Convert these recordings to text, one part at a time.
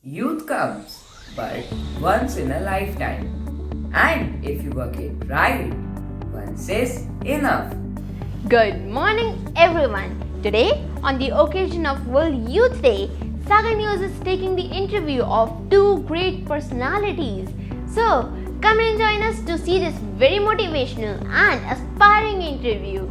Youth comes, but once in a lifetime. And if you work it right, once is enough. Good morning, everyone. Today, on the occasion of World Youth Day, Saga News is taking the interview of two great personalities. So, come and join us to see this very motivational and aspiring interview.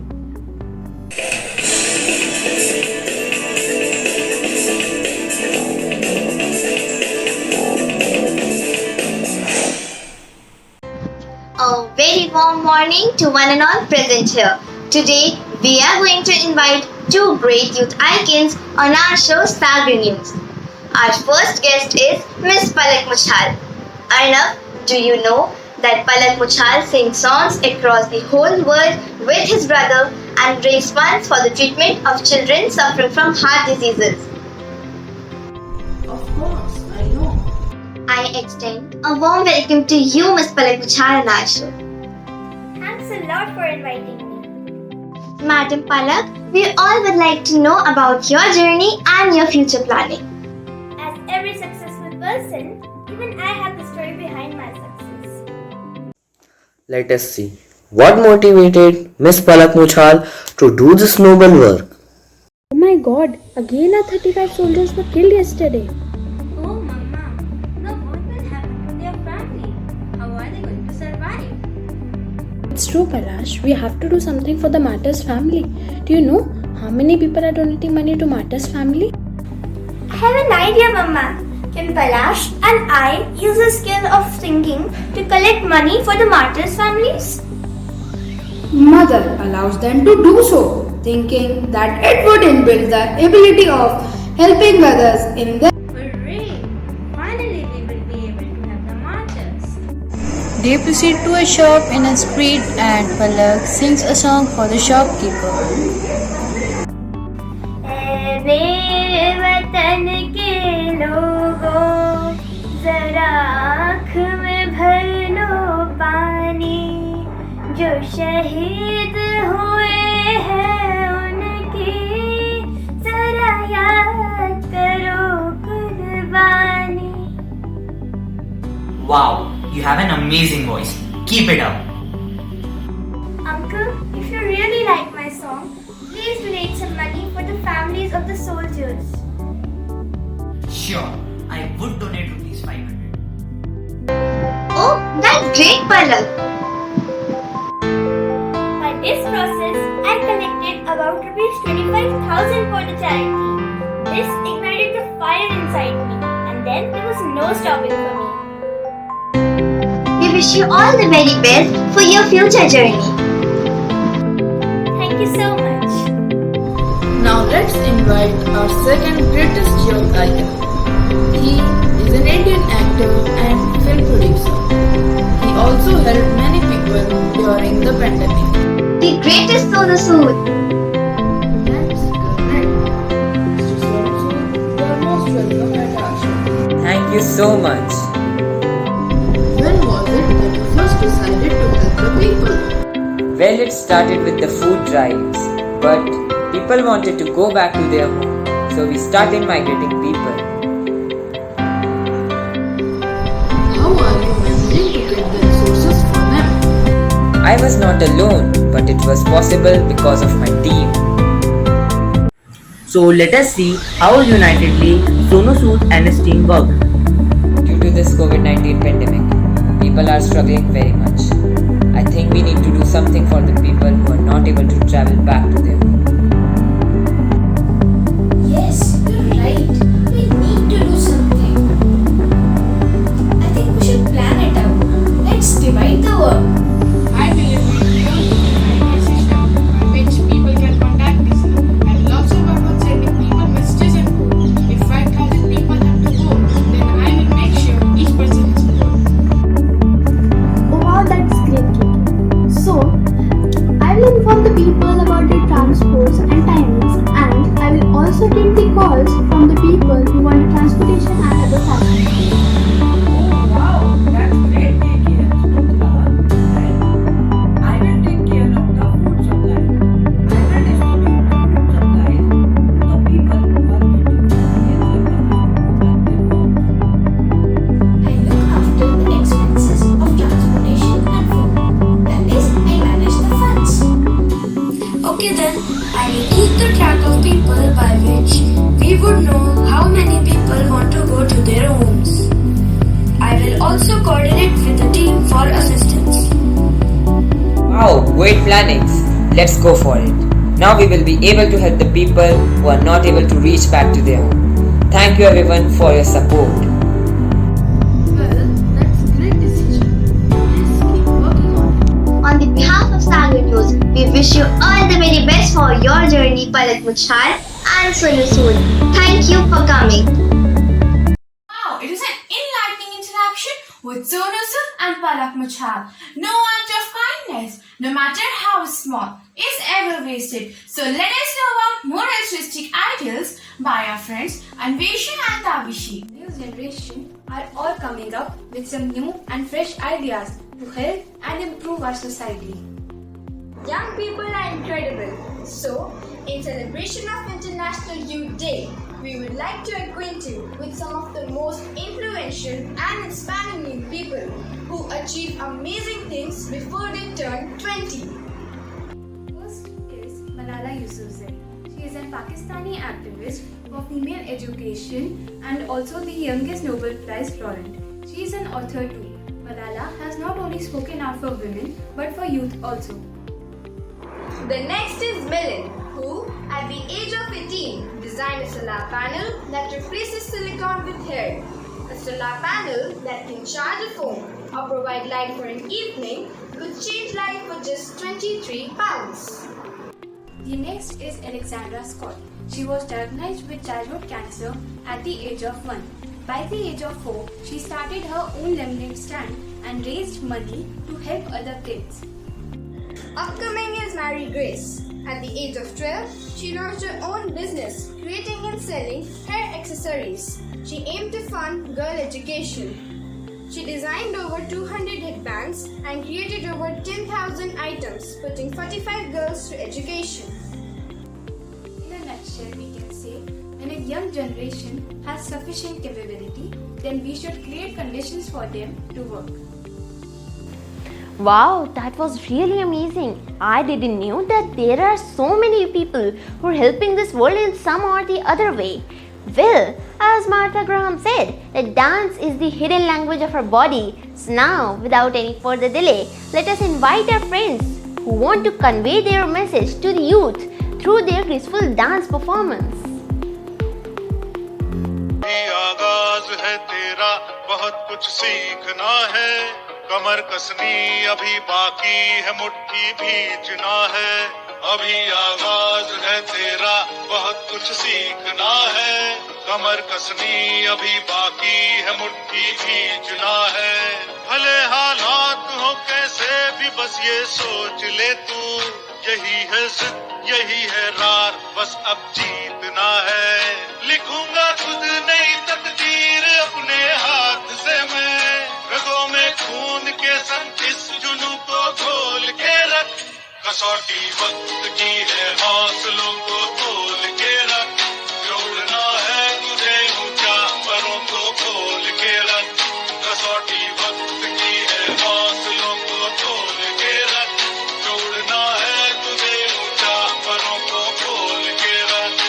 A very warm morning to one and all present here. Today, we are going to invite two great youth icons on our show Saga News. Our first guest is Miss Palak Muchal. Arnav, do you know that Palak Muchal sings songs across the whole world with his brother and raise funds for the treatment of children suffering from heart diseases? Of course, I know. I extend a warm welcome to you, Miss Palak Muchal, on our show. Thanks a lot for inviting me. Madam Palak, we all would like to know about your journey and your future planning. As every successful person, even I have the story behind my success. Let us see. What motivated Miss Palak Muchal to do this noble work? Oh my god, again our 35 soldiers were killed yesterday. Oh, Mama, now what will happen to their family? How are they going to survive? It's true, Palash. We have to do something for the Martyrs family. Do you know how many people are donating money to Martyrs family? I have an idea, Mama. Can Palash and I use the skill of singing to collect money for the martyrs' families? Mother allows them to do so, thinking that it would inbuild the ability of helping others in their. Hooray! Finally, we will be able to have the martyrs. They proceed to a shop in a street and Palak sings a song for the shopkeeper. वतन के लोगों जरा आँख में भर लो पानी जो शहीद हुए हैं उनकी जरा याद करो कुर्बानी. Wow, you have an amazing voice. Keep it up. Uncle, if you really like my song, please donate some money for the families of the soldiers. Sure, I would donate rupees 500. Oh, that's great, Palak. By this process, I collected about rupees 25,000 for the charity. This ignited the fire inside me, and then there was no stopping for me. We wish you all the very best for your future journey. Thank you so much. Now let's invite our second greatest youth icon. He is an Indian actor and film producer. He also helped many people during the pandemic. The greatest solo suit. That's correct. Mr. Swami, you are most welcome at our show. Thank you so much. When was it that you first decided to help the people? Well, it started with the food drives, but people wanted to go back to their home, so we started migrating people. How are you managing to get the resources for them? I was not alone, but it was possible because of my team. So let us see how unitedly Sonu Sood and his team work. Due to this COVID-19 pandemic, people are struggling very much. I think we need to do something for the people who are not able to travel back to their home. Yes, you're right. We need to do something. I think we should plan it out. Let's divide the work. I believe we should design a system on which people can contact us and lots of work on sending people messages and food. If 5,000 people have to go, then I will make sure each person has food. Oh wow, that's great. So, I will inform the people about the transport Let's go for it. Now we will be able to help the people who are not able to reach back to their home. Thank you everyone for your support. Well, that's a great decision. Let's keep working on it. On the behalf of Sagar News, we wish you all the very best for your journey, Palak Muchhar and Sonu Sood. Thank you for coming. Wow, it was an enlightening interaction with Sonu Sood and Palak Muchhar. No act of kindness, no matter how small, is ever wasted. So let us know about more altruistic ideals by our friends Anvesha and Tavishi. New generation are all coming up with some new and fresh ideas to help and improve our society. Young people are incredible. So, in celebration of International Youth Day, we would like to acquaint you with some of the most influential and inspiring young people who achieve amazing things before they turn 20. First is Malala Yousafzai. She is a Pakistani activist for female education and also the youngest Nobel Prize laureate. She is an author too. Malala has not only spoken out for women but for youth also. The next is Millen, who, at the age of 18, designed a solar panel that replaces silicon with hair. A solar panel that can charge a phone or provide light for an evening could change life for just 23 pounds. The next is Alexandra Scott. She was diagnosed with childhood cancer at the age of 1. By the age of 4, she started her own lemonade stand and raised money to help other kids. Upcoming is Mary Grace. At the age of 12, she launched her own business, creating and selling hair accessories. She aimed to fund girl education. She designed over 200 headbands and created over 10,000 items, putting 45 girls to education. In a nutshell, we can say, when a young generation has sufficient capability, then we should create conditions for them to work. Wow, that was really amazing. I didn't know that there are so many people who are helping this world in some or the other way. Well, as Martha Graham said, that dance is the hidden language of our body. So now, without any further delay, let us invite our friends who want to convey their message to the youth through their graceful dance performance. आगाज है तेरा बहुत कुछ सीखना है कमर कसनी अभी बाकी है मुट्ठी भींचना है अभी आगाज है तेरा बहुत कुछ सीखना है कमर कसनी अभी बाकी है मुट्ठी भींचना है भले हालात हो कैसे भी बस ये सोच ले तू यही है जिद यही है रार बस अब जीतना है लिखूंगा खुद नई तकदीर अपने हाथ से मैं रगों में खून के संग इस जुनू को घोल के रख कसौटी वक्त की है हौसलों को तोल के रख जोड़ना है तुझे ऊंचा परों को खोल के रख कसौटी वक्त की है हौसलों को तोल के रख जोड़ना है तुझे ऊंचा परों को खोल के रख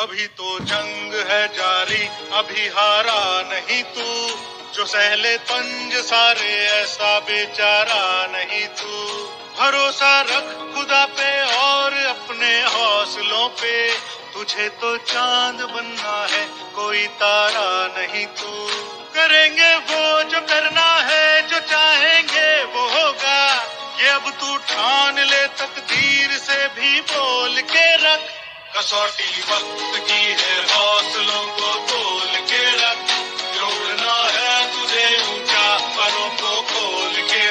अभी तो जंग है जारी अभी हारा नहीं तू जो सहले तंज सारे ऐसा बेचारा नहीं तू भरोसा रख खुदा पे और अपने हौसलों पे तुझे तो चांद बनना है कोई तारा नहीं तू करेंगे वो जो करना है जो चाहेंगे वो होगा ये अब तू ठान ले तकदीर से भी बोल के रख कसौटी वक्त की है हौसलों को तोल के रख जोड़ना है तुझे ऊंचा परों को खोल के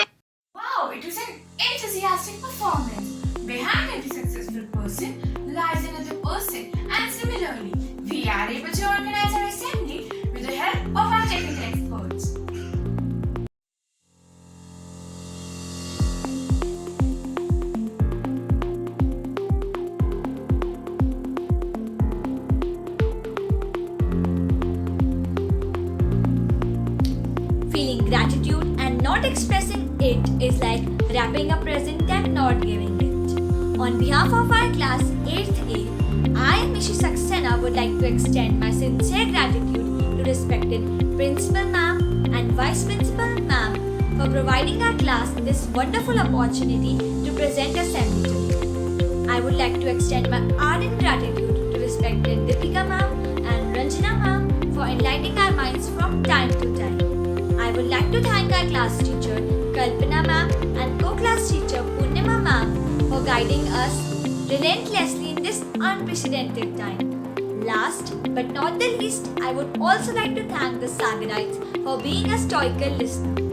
Wow, it was an enthusiastic performance. Behind every successful person lies another person, and similarly, we are able to organize our assembly with the help of our technical experts. Feeling gratitude and not expressing it is like wrapping a present and not giving it. On behalf of our class 8th A, I, Mrs. Saxena, would like to extend my sincere gratitude to respected Principal Ma'am and Vice Principal Ma'am for providing our class this wonderful opportunity to present assembly today. I would like to extend my ardent gratitude to respected Deepika ma'am and Ranjana ma'am for enlightening our minds from time to time. I would like to thank our class teacher Kalpana ma'am and co-class teacher Purnima ma'am for guiding us relentlessly in this unprecedented time. Last but not the least, I would also like to thank the Sagarites for being a stoical listener.